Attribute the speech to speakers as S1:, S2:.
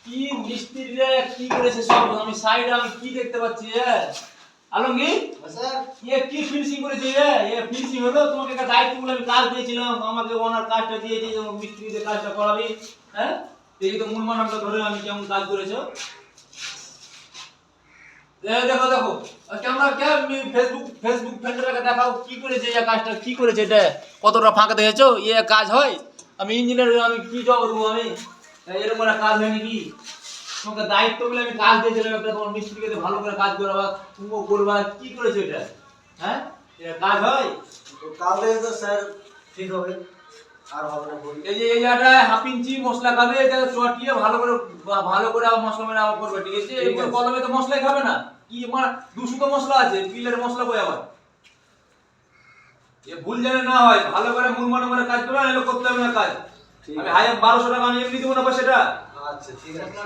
S1: কি মিস্ত্রি রে কি করেছে সব আমি সাইডে আমি কি দেখতে পাচ্ছি আলমগীর
S2: স্যার
S1: কি ফিনিশিং করেছে ফিনিশিং হলো তোমাকে একটা দায়িত্বগুলো আমি কাজ দিয়েছিলাম আমাকে ওনার কাজটা দিয়েছে যে মিস্ত্রিদের কাজটা করাবি হ্যাঁ এই তো মূল মানবটা ধরে আমি কেমন কাজ করেছো দেখো দেখো ক্যামেরা ফেসবুক ফ্রেন্ডটাকে দেখাও কি করেছে এই কাজটা কি করেছে এটা কতটা ফাঁকা দেখেছো কাজ হয় আমি ইঞ্জিনিয়ার আমি কি জব করবো আমি এরকম একটা কাজ হয় নাকি তোমাকে দায়িত্বগুলো আমি কাজ দিয়েছিলাম একটা তোমার মিস্ত্রিকে ভালো করে কাজ করাবা তুমিও করবা কি করেছো এটা হ্যাঁ এটা কাজ হয়
S2: কাল থেকে তো স্যার ঠিক হবে আর হবে না বলি
S1: এই যে এই জায়গাটা হাফ ইঞ্চি মশলা খাবে এটা চটিয়ে ভালো করে মশলা মেরে করবে ঠিক আছে এই কলমে তো মশলাই খাবে না কি আমার 200 তো মশলা আছে পিলের মশলা কই আবার ভুল জানে না হয় ভালো করে মুরমানো করে কাজ করবে না করতে হবে না কাজ আমি 1200 টাকা আমি এমনি দেবো না সেটা
S2: আচ্ছা ঠিক আছে